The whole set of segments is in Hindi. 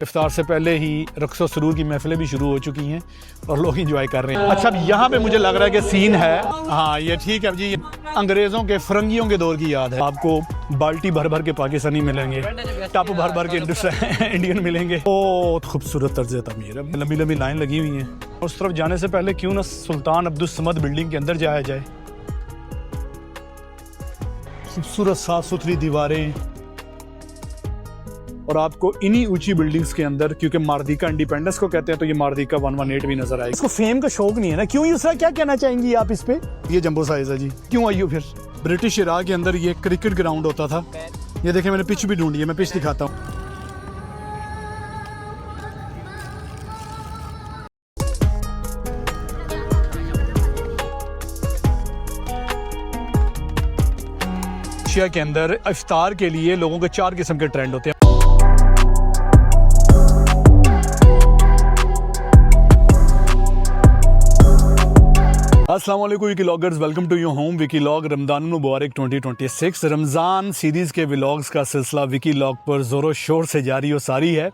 इफ्तार से पहले ही रक्सो सरूर की महफिलें भी शुरू हो चुकी हैं और लोग इंजॉय कर रहे हैं। अच्छा, अब यहाँ पे मुझे लग रहा है कि सीन है, हाँ ये ठीक है जी, अंग्रेज़ों के फरंगियों के दौर की याद है। आपको बाल्टी भर भर के पाकिस्तानी मिलेंगे, टप भर भर के इंडियन मिलेंगे। बहुत खूबसूरत तर्ज तमीर है, लंबी लंबी लाइन लगी हुई है। उस तरफ जाने से पहले क्यों ना सुल्तान अब्दुल समद बिल्डिंग के अंदर जाया जाए। खूबसूरत साफ सुथरी दीवारें, और आपको इन्हीं ऊंची बिल्डिंग्स के अंदर, क्योंकि मार्दिका इंडिपेंडेंस को कहते हैं, तो ये मार्दिका 118 भी नजर आएगी। इसको फेम का शौक नहीं है ना, क्यों यूसरा, क्या कहना चाहेंगी आप इस पे? ये जंबो साइज है जी, क्यों आई हो फिर? ब्रिटिश इराक के अंदर ये क्रिकेट ग्राउंड होता था। ये देखें, मैंने पिच भी ढूंढी है, मैं पिच दिखाता हूँ। एशिया के अंदर इफ्तार के लिए लोगों के 4 किस्म के ट्रेंड होते हैं। अस्सलाम वालेकुम Vikiloggers, welcome to your home Vikilog. Ramzan मुबारक 2026। रमज़ान सीरीज़ के व्लॉग्स का सिलसिला विकीलॉग पर ज़ोरों शोर से जारी और सारी है।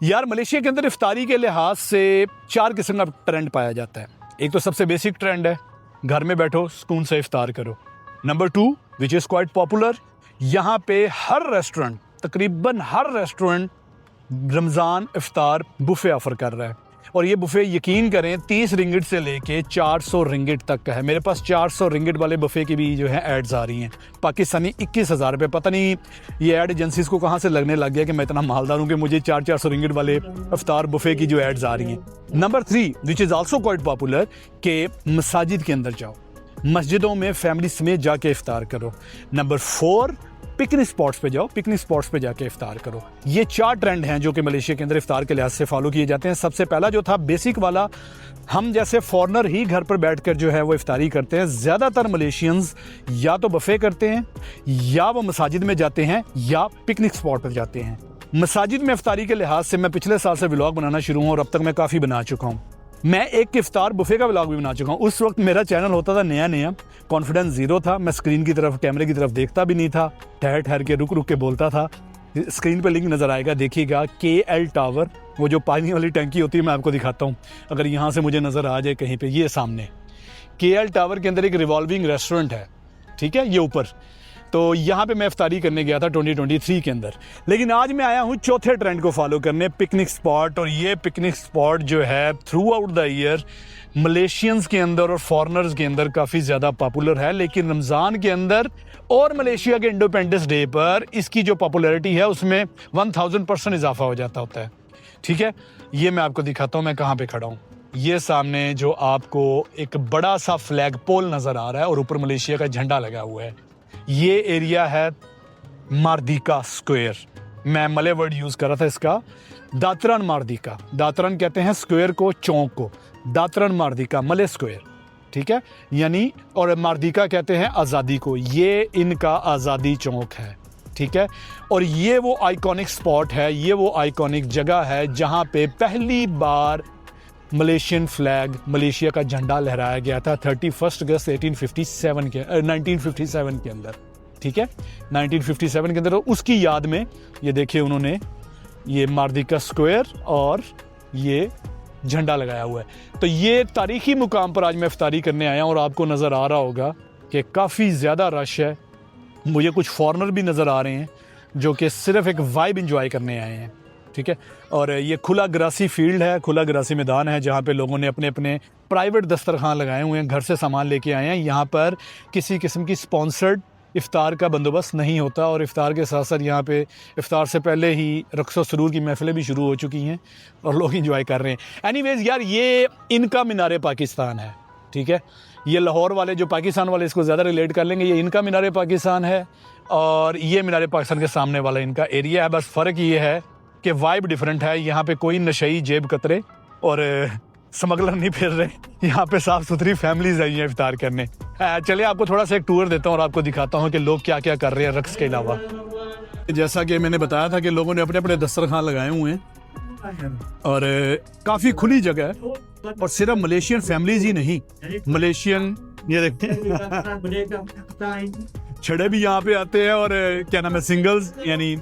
यार, मलेशिया के अंदर इफ्तारी के लिहाज से 4 किस्म का ट्रेंड पाया जाता है। एक तो सबसे बेसिक ट्रेंड है, घर में बैठो सुकून से इफ्तार करो। Number 2 which is quite popular, यहाँ पे हर रेस्टोरेंट, तकरीबन हर रेस्टोरेंट रमज़ान इफ्तार बुफे ऑफ़र कर रहा है। और ये बुफे यकीन करें 30 रिंगिट से लेके 400 रिंगिट तक का है। मेरे पास 400 रिंगिट वाले बुफे की भी जो है एड्स आ रही हैं, पाकिस्तानी 21,000 रुपये। पता नहीं ये एड एजेंसीज़ को कहाँ से लगने लग गया कि मैं इतना मालदार हूँ कि मुझे 400 रिंगिट वाले इफ्तार बुफे की जो एड्स आ रही हैं। Number 3 which is also quite popular, के मसाजिद के अंदर जाओ, मस्जिदों में फैमिली समेत जाके इफ्तार करो। नंबर 4 पिकनिक स्पॉट्स पे जाओ, पिकनिक स्पॉट्स पे जाके इफ्तार करो। ये 4 ट्रेंड हैं जो कि मलेशिया के अंदर इफ्तार के लिहाज से फॉलो किए जाते हैं। सबसे पहला जो था बेसिक वाला, हम जैसे फॉरनर ही घर पर बैठकर जो है वो इफ्तारी करते हैं। ज़्यादातर मलेशियंस या तो बफे करते हैं, या वो मसाजिद में जाते हैं, या पिकनिक स्पॉट पर जाते हैं। मसाजिद में इफ्तारी के लिहाज से मैं पिछले साल से व्लॉग बनाना शुरू हूँ और अब तक मैं काफ़ी बना चुका हूँ। मैं एक इफ्तार बुफे का व्लॉग भी बना चुका हूँ। उस वक्त मेरा चैनल होता था नया, कॉन्फिडेंस ज़ीरो था। मैं स्क्रीन की तरफ, कैमरे की तरफ देखता भी नहीं था, ठहर ठहर के रुक रुक के बोलता था। स्क्रीन पे लिंक नज़र आएगा, देखिएगा। KL टावर, वो जो पानी वाली टंकी होती है, मैं आपको दिखाता हूँ अगर यहाँ से मुझे नज़र आ जाए कहीं पे। ये सामने KL टावर के अंदर एक रिवॉल्विंग रेस्टोरेंट है, ठीक है, ये ऊपर। तो यहाँ पे मैं इफ्तारी करने गया था 2023 के अंदर। लेकिन आज मैं आया हूँ चौथे ट्रेंड को फॉलो करने, पिकनिक स्पॉट। और ये पिकनिक स्पॉट जो है through out the year Malaysians के अंदर और फॉरेनर्स के अंदर काफ़ी ज़्यादा पॉपुलर है। लेकिन रमज़ान के अंदर और मलेशिया के इंडिपेंडेंस डे पर इसकी जो पॉपुलैरिटी है उसमें 1000% इजाफा हो जाता होता है, ठीक है। ये मैं आपको दिखाता हूँ मैं कहाँ पे खड़ा हूँ। ये सामने जो आपको एक बड़ा सा फ्लैग पोल नज़र आ रहा है और ऊपर मलेशिया का झंडा लगा हुआ है, ये एरिया है मार्दिका स्क्वायर। मैं मले वर्ड यूज़ कर रहा था इसका, दातरन मार्दिका। दातरन कहते हैं स्क्वायर को, चौक को। दातरन मार्दिका, मले स्क्वायर, ठीक है, यानी। और मार्दिका कहते हैं आज़ादी को। ये इनका आज़ादी चौक है, ठीक है। और ये वो आइकॉनिक स्पॉट है, ये वो आइकॉनिक जगह है जहाँ पे पहली बार मलेशियन फ्लैग, मलेशिया का झंडा लहराया गया था 31 अगस्त 1957 के अंदर, ठीक है, 1957 के अंदर। उसकी याद में ये देखिए उन्होंने ये मार्दिका स्क्वायर और ये झंडा लगाया हुआ है। तो ये तारीखी मुकाम पर आज मैं इफ्तारी करने आया हूँ और आपको नज़र आ रहा होगा कि काफ़ी ज़्यादा रश है। मुझे कुछ फॉरेनर भी नज़र आ रहे हैं जो कि सिर्फ एक वाइब इंजॉय करने आए हैं, ठीक है। और ये खुला ग्रासी फील्ड है, खुला ग्रासी मैदान है जहाँ पे लोगों ने अपने अपने प्राइवेट दस्तरखान लगाए हुए हैं, घर से सामान लेके आए हैं। यहाँ पर किसी किस्म की स्पॉन्सर्ड इफ्तार का बंदोबस्त नहीं होता। और इफ्तार के साथ साथ यहाँ पे इफ्तार से पहले ही रक्सो सरूर की महफिलें भी शुरू हो चुकी हैं और लोग इंजॉय कर रहे हैं। एनीवेज यार, ये इनका मीनार पाकिस्तान है, ठीक है। ये लाहौर वाले जो पाकिस्तान वाले इसको ज़्यादा रिलेट कर लेंगे, ये इनका मीनार पाकिस्तान है और ये मीनार पाकिस्तान के सामने वाला इनका एरिया है। बस फ़र्क ये है कि वाइब डिफरेंट है। यहाँ पे कोई नशई जेब कतरे और स्मगलर नहीं फिर रहे, यहाँ पे साफ़ सुथरी फैमिलीज आई हैं इफ्तार करने। चलिए आपको थोड़ा सा एक टूर देता हूँ और आपको दिखाता हूँ कि लोग क्या क्या कर रहे हैं रक्स के अलावा। जैसा कि मैंने बताया था कि लोगों ने अपने अपने दस्तरखान लगाए हुए हैं और काफ़ी खुली जगह है। और सिर्फ मलेशियन फैमिलीज ही नहीं, मलेशियन ये देखते हैं छड़े भी यहाँ पे आते हैं और क्या नाम है, सिंगल्स यानी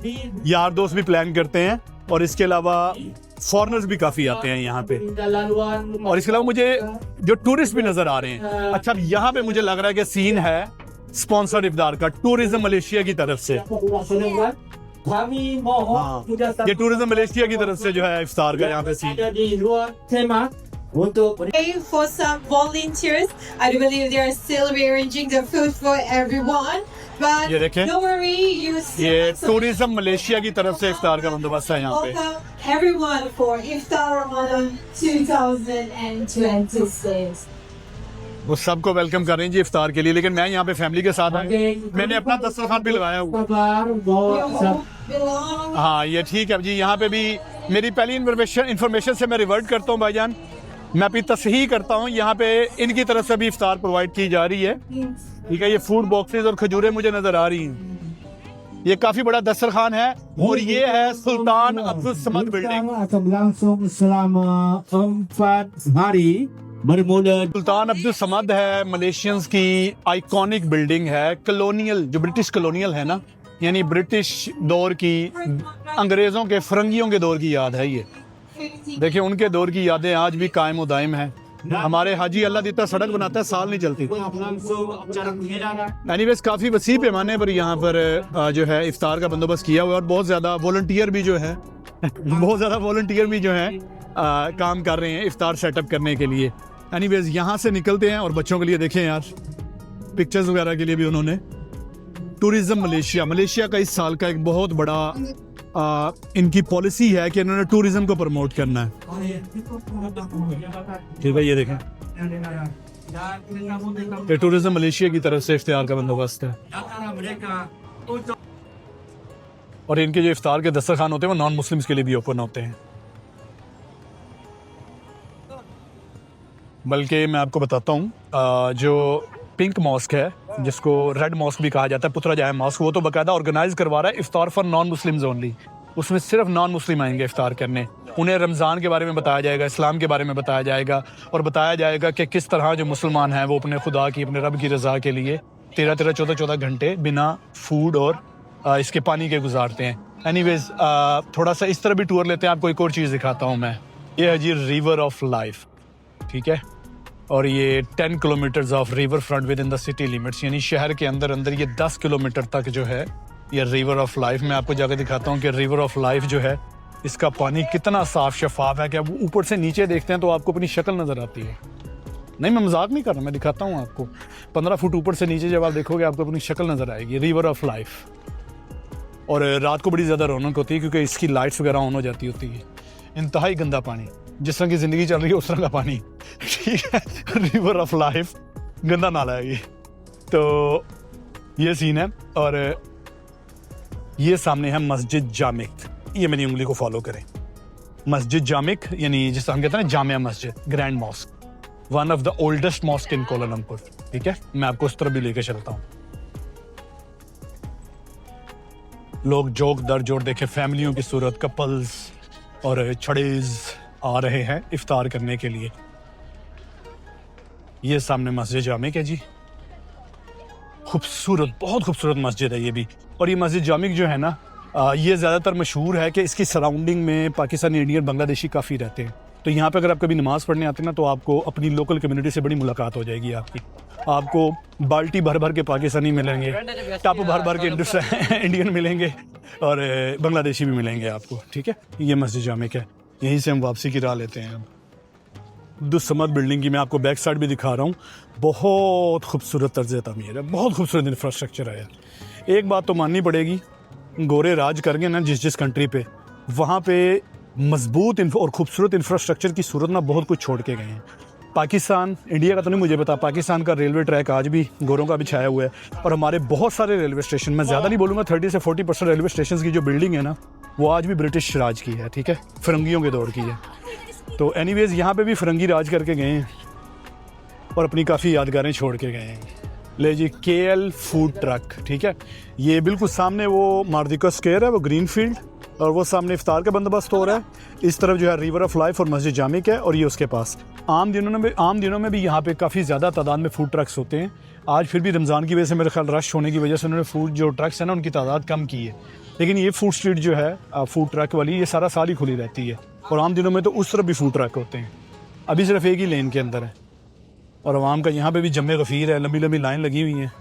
यार दोस्त भी प्लान करते हैं और इसके अलावा फॉरेनर्स भी काफ़ी आते हैं यहाँ पे, और इसके अलावा मुझे जो टूरिस्ट भी नज़र आ रहे हैं। अच्छा, यहाँ पे मुझे लग रहा है कि सीन है स्पॉन्सर्ड इफ्तार का टूरिज्म मलेशिया की तरफ से। हाँ, ये टूरिज्म मलेशिया की तरफ से जो है इफ्तार का यहाँ पे scene. For some volunteers, I do believe they are still rearranging the food for everyone. But ये देखें, don't worry, you still ये have some- टूरिज्म मलेशिया की तरफ से इफ्तार का बंदोबस्त है यहाँ पे। Welcome everyone for Iftar Ramadan 2026. वो सबको वेलकम कर रहे हैं जी इफ्तार के लिए, लेकिन मैं यहाँ पे फैमिली के साथ आया, मैंने अपना दस्तरखान भी लगाया हुआ। Your home belongs. हाँ, ये ठीक है जी। यहाँ पे भी मेरी पहली इन्फॉर्मेशन से मैं रिवर्ट करता हूँ भाईजान, मैं अपनी तस्हीह करता हूँ। यहाँ पे इनकी तरफ से भी इफ्तार प्रोवाइड की जा रही है, ठीक है। ये फूड बॉक्सेस और खजूरें मुझे नजर आ रही हैं। ये काफी बड़ा दस्तरखान है, और ये है Sultan Abdul Samad building. akan berlangsung selama 4 hari bermula Sultan Abdul Samad है मलेशियंस की आइकॉनिक बिल्डिंग है, कॉलोनियल, जो ब्रिटिश कॉलोनियल है ना, यानी ब्रिटिश दौर की, अंग्रेजों के, फरंगियों के दौर की याद है। ये देखिए, उनके दौर की यादें आज भी कायम व दायम हैं। हमारे हाजी अल्लाह देता सड़क बनाता है, साल नहीं चलती। berlangsung acara penghidangan. एनीवेज काफ़ी वसी पैमाने पर यहाँ पर जो है इफ्तार का बंदोबस्त किया हुआ है, और बहुत ज़्यादा वॉलंटियर भी जो है बहुत ज़्यादा वॉलंटियर भी जो है काम कर रहे हैं इफ्तार सेटअप करने के लिए। एनीवेज यहाँ से निकलते हैं, और बच्चों के लिए देखें यार, पिक्चर्स वगैरह के लिए भी उन्होंने टूरिज्म मलेशिया का इस साल का एक बहुत बड़ा इनकी पॉलिसी है कि इन्होंने टूरिज्म को प्रमोट करना है। ठीक भाई, ये देखें, ये टूरिज्म मलेशिया की तरफ से इफ्तार का बंदोबस्त है, और इनके जो इफ्तार के दस्तरखान होते हैं वो नॉन मुस्लिम्स के लिए भी ओपन होते हैं। बल्कि मैं आपको बताता हूँ, जो पिंक मॉस्क है, जिसको रेड मॉस्क भी कहा जाता है, पुत्रजाया मॉस्क, वो तो बाकायदा ऑर्गेनाइज करवा रहा है इफ्तार फॉर नॉन मुस्लिम्स ओनली। उसमें सिर्फ नॉन मुस्लिम आएंगे इफ्तार करने, उन्हें रमज़ान के बारे में बताया जाएगा, इस्लाम के बारे में बताया जाएगा, और बताया जाएगा कि किस तरह जो मुसलमान हैं वो अपने खुदा की, अपने रब की रज़ा के लिए 13-14 घंटे बिना फूड और इसके पानी के गुजारते हैं। एनीवेज, थोड़ा सा इस तरह भी टूर लेते हैं, आपको एक और चीज़ दिखाता हूँ मैं। ये है जी रिवर ऑफ लाइफ, ठीक है, और ये 10 kilometres of river front with in the city limits, यानी शहर के अंदर अंदर ये 10 किलोमीटर तक जो है ये रिवर ऑफ लाइफ। मैं आपको जाकर दिखाता हूँ कि रिवर ऑफ लाइफ जो है, इसका पानी कितना साफ शफाफ है कि आप ऊपर से नीचे देखते हैं तो आपको अपनी शक्ल नज़र आती है। नहीं, मैं मजाक नहीं कर रहा, मैं दिखाता हूँ आपको। 15 फुट ऊपर से नीचे जब आप देखोगे आपको अपनी शक्ल नज़र आएगी, रिवर ऑफ लाइफ। और रात को बड़ी ज़्यादा रौनक होती है क्योंकि इसकी लाइट्स वगैरह ऑन हो जाती होती है। इंतहाई गंदा पानी, जिस तरह की ज़िंदगी चल रही है उस तरह का पानी, ठीक है। रिवर ऑफ लाइफ, गंदा नाला है ये। तो ये सीन है, और ये सामने है मस्जिद जामिक। ये मेरी उंगली को फॉलो करें, मस्जिद जामिक, यानी जिस हम कहते हैं ना Jamia Masjid, grand mask, one of the oldest mosque in Kuala Lumpur, ठीक है। मैं आपको उस तरफ भी लेकर चलता हूँ। लोग जोक दर जोड़ देखे, फैमिलियों की सूरत, कपल्स और छड़ेज आ रहे हैं इफ्तार करने के लिए। ये सामने मस्जिद जामिक है जी, खूबसूरत, बहुत खूबसूरत मस्जिद है ये भी। और ये मस्जिद जामिक जो है ना, ये ज़्यादातर मशहूर है कि इसकी सराउंडिंग में पाकिस्तानी, इंडियन, बांग्लादेशी काफ़ी रहते हैं। तो यहाँ पे अगर आप कभी नमाज़ पढ़ने आते हैं ना, तो आपको अपनी लोकल कम्युनिटी से बड़ी मुलाकात हो जाएगी आपकी। आपको बाल्टी भर भर के पाकिस्तानी मिलेंगे, टप भर भर के इंडियन मिलेंगे, और बांग्लादेशी भी मिलेंगे आपको, ठीक है। ये मस्जिद जामिक है, यहीं से हम वापसी की राह लेते हैं। अब्दुल समद बिल्डिंग की मैं आपको बैक साइड भी दिखा रहा हूँ। बहुत खूबसूरत तर्ज तमीर है, बहुत खूबसूरत इंफ्रास्ट्रक्चर है यार। एक बात तो माननी पड़ेगी, गोरे राज करेंगे ना जिस कंट्री पे, वहाँ पे मजबूत और खूबसूरत इंफ्रास्ट्रक्चर की सूरत में बहुत कुछ छोड़ के गए हैं। पाकिस्तान, इंडिया का तो नहीं मुझे पता, पाकिस्तान का रेलवे ट्रैक आज भी गोरों का बिछाया हुआ है, और हमारे बहुत सारे रेलवे स्टेशन, मैं ज़्यादा नहीं बोलूँगा, 30 से 40% रेलवे स्टेशन की जो बिल्डिंग है ना, वो आज भी ब्रिटिश राज की है, ठीक है, फिरंगियों के दौर की है। तो एनीवेज, यहाँ पे भी फिरंगी राज करके गए हैं और अपनी काफ़ी यादगारें छोड़ के गए हैं। ले जी, KL फूड ट्रक, ठीक है। ये बिल्कुल सामने वो मार्दिका स्क्वायर है, वो ग्रीन फील्ड, और वो सामने इफ्तार का बंदोबस्त हो रहा है। इस तरफ जो है रिवर ऑफ लाइफ और मस्जिद जामिक है, और ये उसके पास। आम दिनों में भी यहाँ पे काफ़ी ज़्यादा तादाद में फूड ट्रक्स होते हैं। आज फिर भी रमज़ान की वजह से मेरे ख्याल रश होने की वजह से उन्होंने फूड जो ट्रक्स हैं ना उनकी तादाद कम की है, लेकिन ये फूड स्ट्रीट जो है फूड ट्रक वाली, ये सारा साल ही खुली रहती है। और आम दिनों में तो उस तरफ भी फूड ट्रक होते हैं, अभी सिर्फ एक ही लेन के अंदर है। और आवाम का यहाँ पे भी जम्मे गफ़ीर है, लंबी लंबी लाइन लगी हुई है।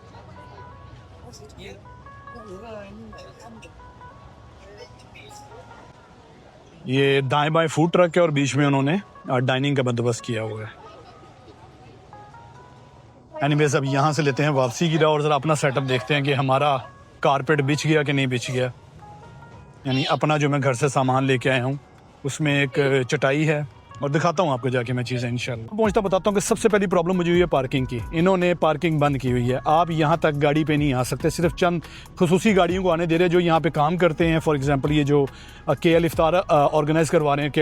ये दाएं बाएं फूड ट्रक है और बीच में उन्होंने डाइनिंग का बंदोबस्त किया हुआ है। एनीवेज अब यहाँ से लेते हैं वापसी की राह और ज़रा अपना सेटअप देखते हैं कि हमारा कारपेट बिछ गया कि नहीं बिछ गया। यानी अपना जो मैं घर से सामान लेके आया हूँ उसमें एक चटाई है, और दिखाता हूँ आपको जाके मैं चीज़ें इंशाल्लाह। पहुँचता बताता हूँ कि सबसे पहली प्रॉब्लम मुझे हुई है पार्किंग की। इन्होंने पार्किंग बंद की हुई है, आप यहाँ तक गाड़ी पे नहीं आ सकते, सिर्फ चंद खुसूसी गाड़ियों को आने दे रहे हैं जो यहाँ पे काम करते हैं। फॉर एग्जांपल ये जो KL इफ्तार ऑर्गेनाइज़ करवा रहे हैं,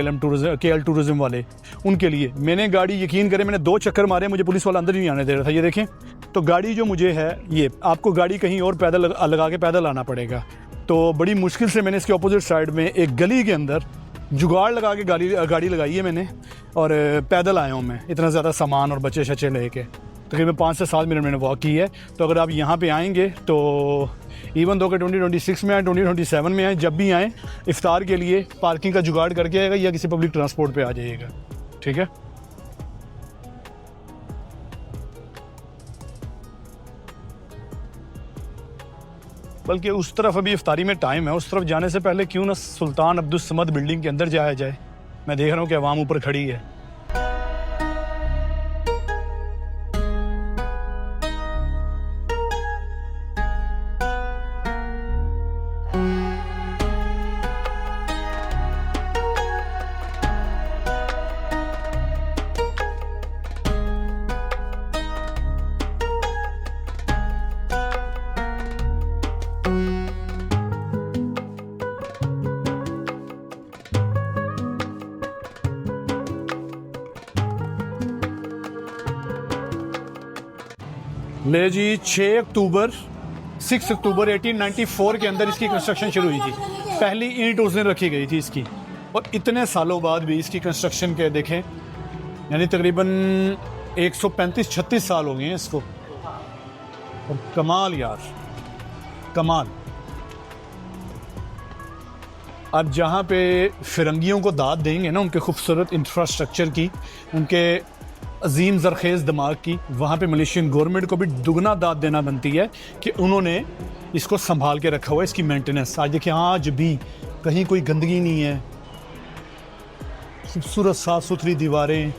KL टूरिज़्म वाले, उनके लिए मैंने गाड़ी, यकीन करें मैंने 2 चक्कर मारे, मुझे पुलिस वाला अंदर ही नहीं आने दे रहा था। ये देखें, तो गाड़ी जो मुझे है, ये आपको गाड़ी कहीं और पैदल लगा के पैदल आना पड़ेगा। तो बड़ी मुश्किल से मैंने इसके अपोजिट साइड में एक गली के अंदर जुगाड़ लगा के गाड़ी लगाई है मैंने, और पैदल आया हूँ मैं, इतना ज़्यादा सामान और बच्चे शच्चे लेके। तकरीबन 5 से 7 मिनट मैंने वॉक की है। तो अगर आप यहाँ पे आएंगे तो इवन दो कि 2026 में आए, 2027 में आए, जब भी आएँ इफ्तार के लिए पार्किंग का जुगाड़ करके आएगा या किसी पब्लिक ट्रांसपोर्ट पे आ जाइएगा, ठीक है। बल्कि उस तरफ अभी इफ्तारी में टाइम है, उस तरफ जाने से पहले क्यों ना सुल्तान अब्दुल समद बिल्डिंग के अंदर जाया जाए। मैं देख रहा हूँ कि अवाम ऊपर खड़ी है। ले जी 6 अक्टूबर 1894 के अंदर इसकी कंस्ट्रक्शन शुरू हुई थी। पहली ईंट उस दिन रखी गई थी इसकी, और इतने सालों बाद भी इसकी कंस्ट्रक्शन के देखें, यानी तकरीबन 135-36 साल हो गए हैं इसको। और कमाल यार, कमाल। अब जहाँ पे फिरंगियों को दाद देंगे ना उनके खूबसूरत इंफ्रास्ट्रक्चर की, उनके अजीम ज़रखेज़ दिमाग की, वहाँ पे मलेशियन गवर्नमेंट को भी दुगना दाद देना बनती है कि उन्होंने इसको संभाल के रखा हुआ है, इसकी मेंटेनेंस। आज देखिए, आज भी कहीं कोई गंदगी नहीं है, खूबसूरत साफ़ सुथरी दीवारें।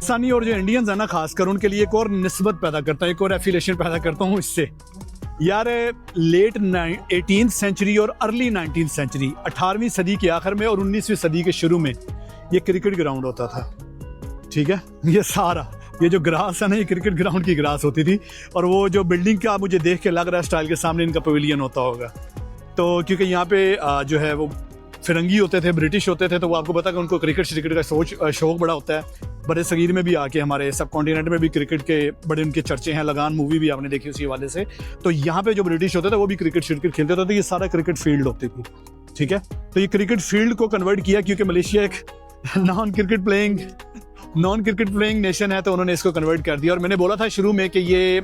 पाकिस्तानी और जो इंडियंस है ना, खासकर उनके लिए एक और निस्बत पैदा करता है, एक और एफिलेशन पैदा करता हूँ इससे। यार लेट 18th सेंचुरी और अर्ली 19th सेंचुरी, 18वीं सदी के आखिर में और 19वीं सदी के शुरू में ये क्रिकेट ग्राउंड होता था, ठीक है। ये सारा ये जो ग्रास है ना, ये क्रिकेट ग्राउंड की ग्रास होती थी। और वो जो बिल्डिंग का मुझे देख के लग रहा है स्टाइल के सामने इनका पवेलियन होता होगा। तो क्योंकि यहाँ पे जो है वो फिरंगी होते थे, ब्रिटिश होते थे, तो वो आपको पता कि उनको क्रिकेट का शौक बड़ा होता है। बड़े सगीर में भी आके हमारे सब कॉन्टिनेंट में भी क्रिकेट के बड़े उनके चर्चे हैं। लगान मूवी भी आपने देखी उसी हवाले से। तो यहाँ पे जो ब्रिटिश होते थे वो भी क्रिकेट खेलते थे, तो ये सारा क्रिकेट फील्ड होती थी, ठीक है। तो ये क्रिकेट फील्ड को कन्वर्ट किया क्योंकि मलेशिया एक नॉन क्रिकेट प्लेइंग नेशन है, तो उन्होंने इसको कन्वर्ट कर दिया। और मैंने बोला था शुरू में कि ये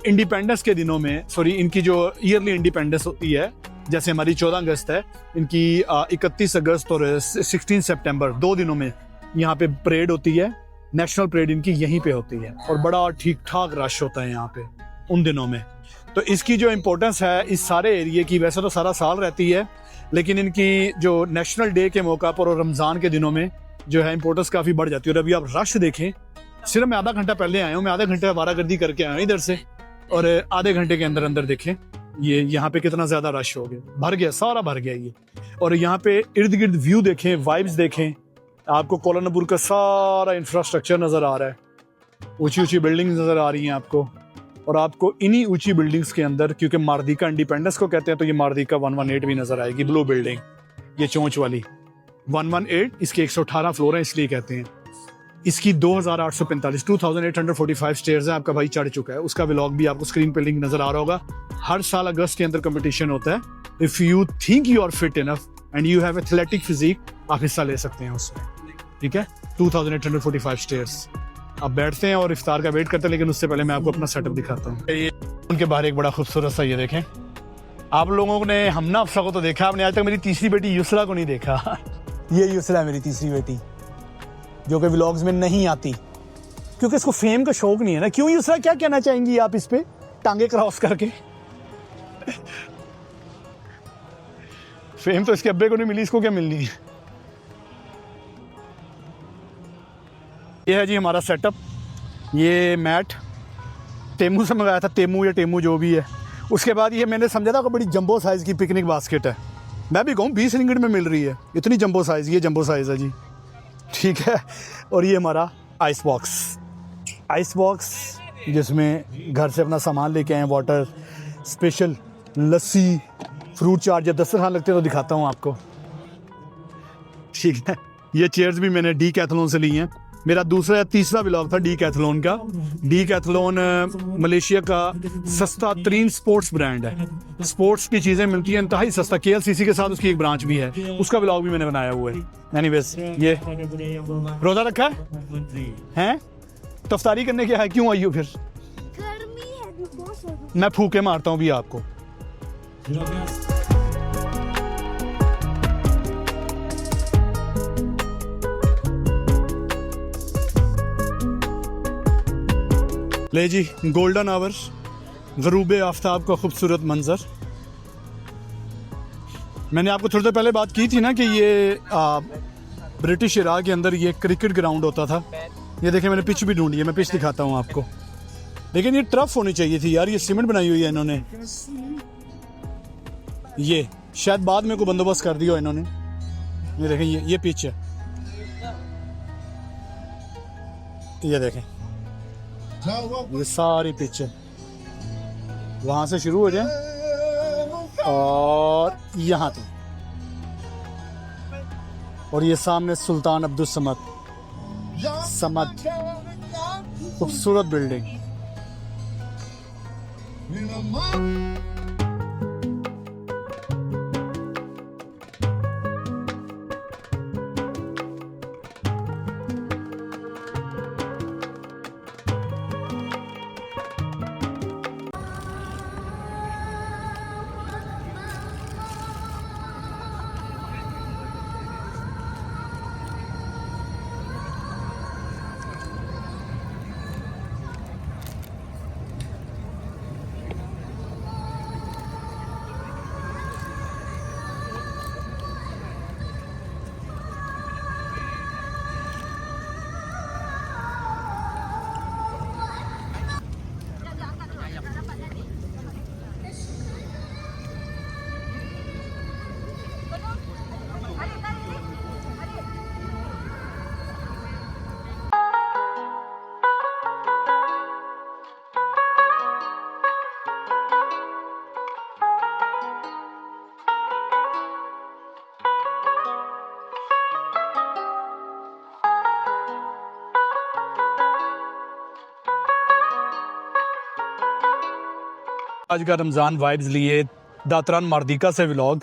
इंडिपेंडेंस के दिनों में, इनकी जो ईयरली इंडिपेंडेंस होती है, जैसे हमारी 14 अगस्त है, इनकी 31 अगस्त और 16 सितंबर 2 दिनों में यहाँ पे परेड होती है। नेशनल परेड इनकी यहीं पे होती है और बड़ा ठीक ठाक रश होता है यहाँ पे उन दिनों में। तो इसकी जो इम्पोर्टेंस है इस सारे एरिया की, वैसे तो सारा साल रहती है, लेकिन इनकी जो नेशनल डे के मौका पर और रमज़ान के दिनों में जो है इम्पोर्टेंस काफ़ी बढ़ जाती है। और अभी आप रश देखें, सिर्फ मैं आधा घंटा पहले आया हूँ, मैं आधा घंटा वारागर्दी करके आया हूँ इधर से, और आधे घंटे के अंदर अंदर देखें ये यहाँ पे कितना ज़्यादा रश हो गया, भर गया, सारा भर गया ये। और यहाँ पे इर्द गिर्द व्यू देखें, वाइब्स देखें, आपको कोलालमपुर का सारा इंफ्रास्ट्रक्चर नज़र आ रहा है, ऊंची ऊंची बिल्डिंग्स नज़र आ रही हैं आपको। और आपको इन्हीं ऊंची बिल्डिंग्स के अंदर, क्योंकि मारदीका इंडिपेंडेंस को कहते हैं, तो ये मारदीका 118 भी नज़र आएगी, ब्लू बिल्डिंग, ये चोंच वाली 118, इसके 118 फ्लोर हैं इसलिए कहते हैं। इसकी 2845 स्टेयर्स है, आपका भाई चढ़ चुका है, उसका व्लॉग भी आपको स्क्रीन पे लिंक नज़र आ रहा होगा। हर साल अगस्त के अंदर कंपटीशन होता है। If you think you are fit enough and you have athletic physique, आप हिस्सा ले सकते हैं उसमें, ठीक है। 2845 स्टेयर्स। आप बैठते हैं और इफ्तार का वेट करते हैं, लेकिन उससे पहले मैं आपको अपना सेटअप दिखाता हूँ। ये उनके बाहर एक बड़ा खूबसूरत सा, ये देखें, आप लोगों ने हमना अफसा को तो देखा, आपने आज तक मेरी तीसरी बेटी युसरा को नहीं देखा। ये युसरा है मेरी तीसरी बेटी, जो कि व्लॉग्स में नहीं आती क्योंकि इसको फेम का शौक नहीं है ना। क्यों युसरा, क्या कहना चाहेंगी आप इस पे, टांगे क्रॉस करके? फेम तो इसके अब्बे को नहीं मिली, इसको क्या मिलनी है। ये है जी हमारा सेटअप। ये मैट तेमू से मंगाया था, तेमू या टेमू जो भी है। उसके बाद ये मैंने समझा था कि बड़ी जंबो साइज़ की पिकनिक बास्केट है, मैं भी कहूँ 20 रिंगिट में मिल रही है, इतनी जंबो साइज़, ये जंबो साइज़ है जी, ठीक है। और ये हमारा आइस बॉक्स जिसमें घर से अपना सामान लेके आए, वाटर, स्पेशल लस्सी, फ्रूट चाट। जब दस्तरखान लगते हैं तो दिखाता हूँ आपको, ठीक है। ये चेयर्स भी मैंने डीकैथलॉन से ली हैं। मेरा दूसरा या तीसरा व्लॉग था डीकैथलॉन का। डीकैथलॉन मलेशिया का सस्ता तरीन स्पोर्ट्स ब्रांड है, स्पोर्ट्स की चीज़ें मिलती हैं इंतहाई सस्ता। KLCC के साथ उसकी एक ब्रांच भी है, उसका व्लॉग भी मैंने बनाया हुआ है। एनीवेज, ये रोज़ा रखा है, तो इफ्तारी करने क्या है, क्यों आई हो फिर? गर्मी है बहुत। मैं फूके मारता हूँ भी आपको। ले जी, गोल्डन आवर, ग़रूब आफ्ताब का खूबसूरत मंजर। मैंने आपको थोड़ी देर पहले बात की थी ना कि ये ब्रिटिश इराक़ के अंदर ये क्रिकेट ग्राउंड होता था। ये देखें, मैंने पिच भी ढूंढी है, मैं पिच दिखाता हूँ आपको। लेकिन ये टर्फ होनी चाहिए थी यार, ये सीमेंट बनाई हुई है इन्होंने। ये शायद बाद में कोई बंदोबस्त कर दिया इन्होंने। ये देखें, ये पिच है, ये देखें, ये सारी पिच है। वहां से शुरू हो जाए और यहाँ तक, और ये सामने सुल्तान अब्दुल समद, खूबसूरत बिल्डिंग। आज का रमज़ान वाइब्स लिए दातरान मारदीका से व्लॉग।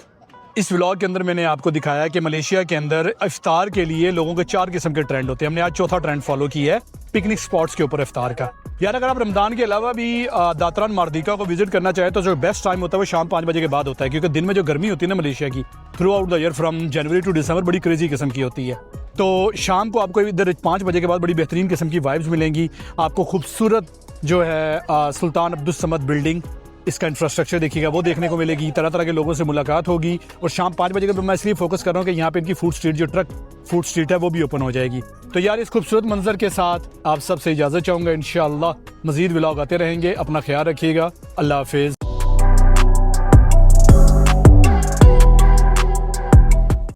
इस व्लॉग के अंदर मैंने आपको दिखाया कि मलेशिया के अंदर इफ्तार के लिए लोगों के 4 किस्म के ट्रेंड होते हैं। हमने आज चौथा ट्रेंड फॉलो किया है, पिकनिक स्पॉट्स के ऊपर इफ्तार का। यार अगर आप रमज़ान के अलावा भी दातरान मारदीका को विजिट करना चाहें तो जो बेस्ट टाइम होता है वो शाम 5 बजे के बाद होता है, क्योंकि दिन में जो गर्मी होती है ना मलेशिया की, throughout the year from January to December बड़ी क्रेजी किस्म की होती है। तो शाम को आपको इधर 5 बजे के बाद बड़ी बेहतरीन किस्म की वाइब्स मिलेंगी। आपको खूबसूरत जो है सुल्तान अब्दुल समद बिल्डिंग, इसका इंफ्रास्ट्रक्चर देखिएगा, वो देखने को मिलेगी। तरह तरह के लोगों से मुलाकात होगी। और शाम 5 बजे के मैं इसलिए फोकस कर रहा हूँ कि यहाँ पे इनकी फूड स्ट्रीट, जो ट्रक फूड स्ट्रीट है, वो भी ओपन हो जाएगी। तो यार इस खूबसूरत मंजर के साथ आप सबसे इजाज़त चाहूँगा। इंशाअल्लाह मज़ीद व्लॉग आते रहेंगे। अपना ख्याल रखिएगा। अल्लाह हाफिज़।